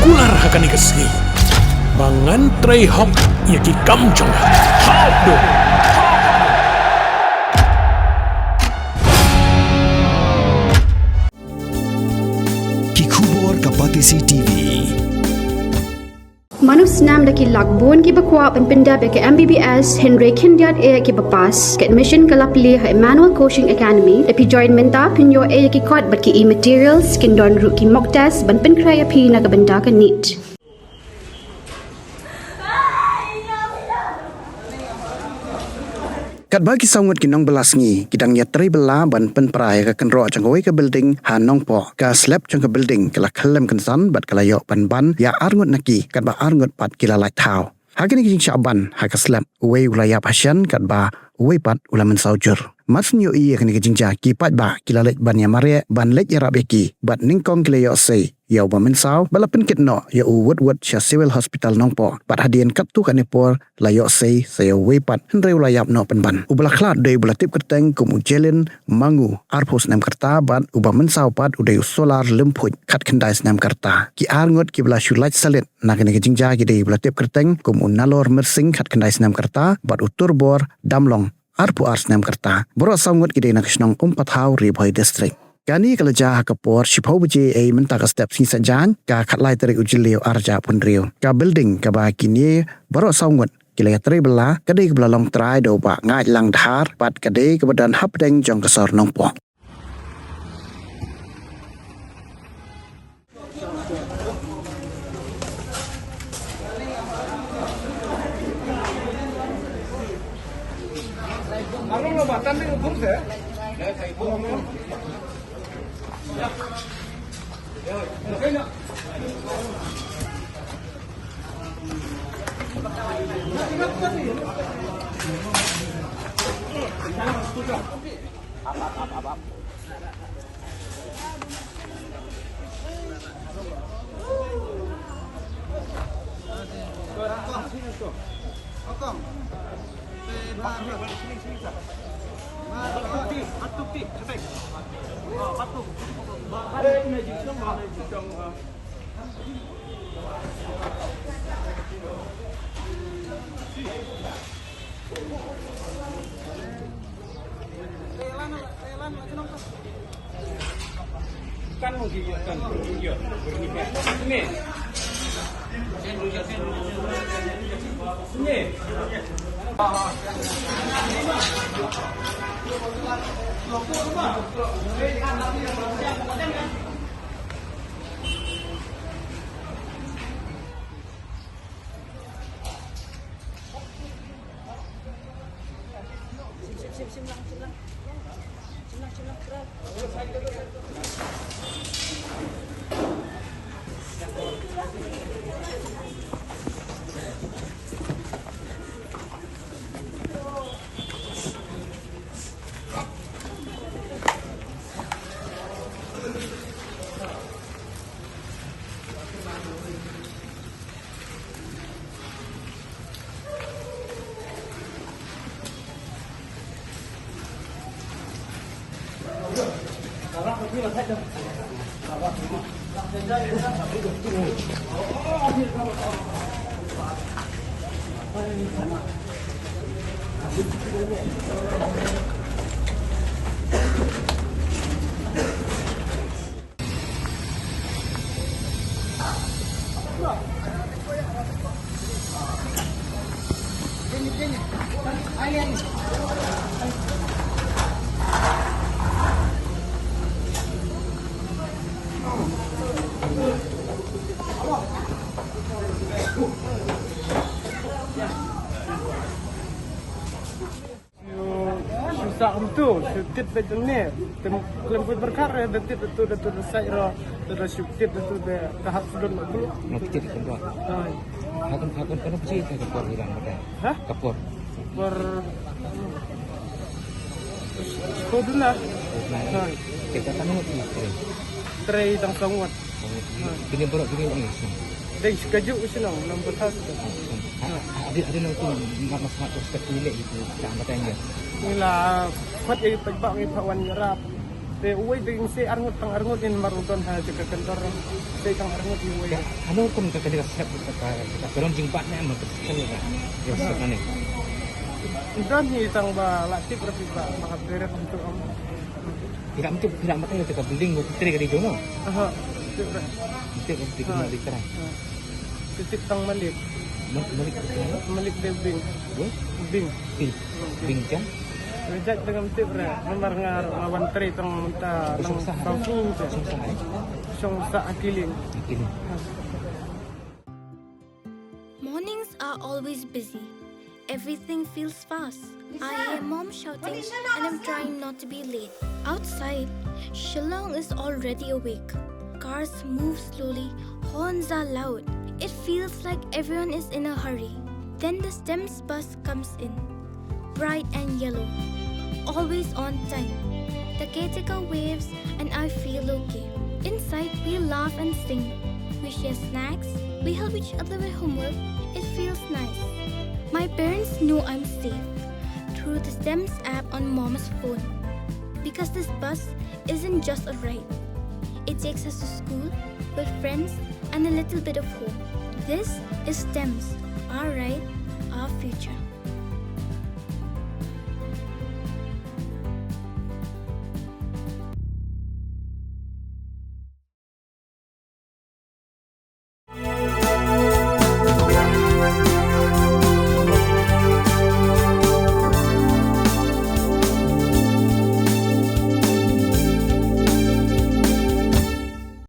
kular hakan ikasni. Bangan tray hok yaki kamjong. Hok do. Kikubor Kapatisi TV. Manus nam daki lakbon ki bakwa penpinda be ke MBBS Henry Kindiat e ki bapas ke admission kalapli ha Emmanuel Coaching Academy epi join menta pinyo e ki kod bat ki e-materials kin don ru ki mock test ban pen kraya pi na kabenda ka neat. Kat bagi sangat kinong belas ngi kidang nyatri bela ban pen prai ka kenro jangoi ke building hanong po ka slab jang ke building kala khalem kansan bat kala yo ban ya arngut naki kat ba arngut pat kila lai thau hakini king shaban ha ka slab we ulaya pasyan kat ba we pat ulaman saujur masnyo iya kini kijingja ki pat ba kila lek ban ya mare ban lek ya rabeki bat ningkong kila yo sei ya ba men sau balapen kitno ya uwut sha civil hospital nongpo pat hadien kat tu kanipor layo sei sayo we pat henre ulayap no penban ubala khlat dei bula tip kerteng kum ujelin mangu arpos nam kerta bat uba men sau pat udai solar lemput khat kendai nam kerta ki arngot ki bula shulat salit na kini kijingja ki dei bula tip kerteng kum unalor mersing khat kendai nam kerta bat utur bor damlong arpu ars nam kerta boro sangut ki dei na kisnong umpathau ribhoi district Kani kalau jah kapor shipau buje ay mentaka step sin sajan ka khatlai tarik ujilio arja pun rio ka building ka ba kini baro saungut kila tri bela kadai ke belalong trai do ba ngai lang dhar pat kadai ke badan hap deng jong kesor nongpo kan menggigitkan iya berniat ini sini susah tu syutit betul ni kelemput berkara detik itu saya ro syutit itu tahap sudah belum nak ciri kapor hakun kan ciri kapor hilang pada hah kapor koduna kita kan mau tray tang sangat ini baru ini dai sekaju usinang nombor 1 ada nak tu mas step pilih itu tak matanya nila mat ay tagbak ng pawan yarap te uwi ding si arngot in maruton ha sa kantor Saya kang arngot ni way. Ya, ano kung kakadira sa karon jingpat na mo kasi ka. Yo sa kani. Dan ni tang ba latip rapi ba makaberet untuk am. Tidak matay ka building mo kitri ka dito no. Aha. Hindi ko na dito. Titik tang malik. Malik building. Bing. Bing kan? Reject dengan tip ra. Nomor ngar lawan tri tang menta nang bangku. Song sa akiling. Mornings are always busy. Everything feels fast. I hear mom shouting and I'm trying not to be late. Outside, Shillong is already awake. Cars move slowly, horns are loud. It feels like everyone is in a hurry. Then the STEMS bus comes in, bright and yellow, always on time. The caretaker waves and I feel okay. Inside, we laugh and sing. We share snacks. We help each other with homework. It feels nice. My parents know I'm safe through the STEMS app on Mom's phone. Because this bus isn't just a ride. It takes us to school with friends and a little bit of hope. This is STEMS, our ride, our future.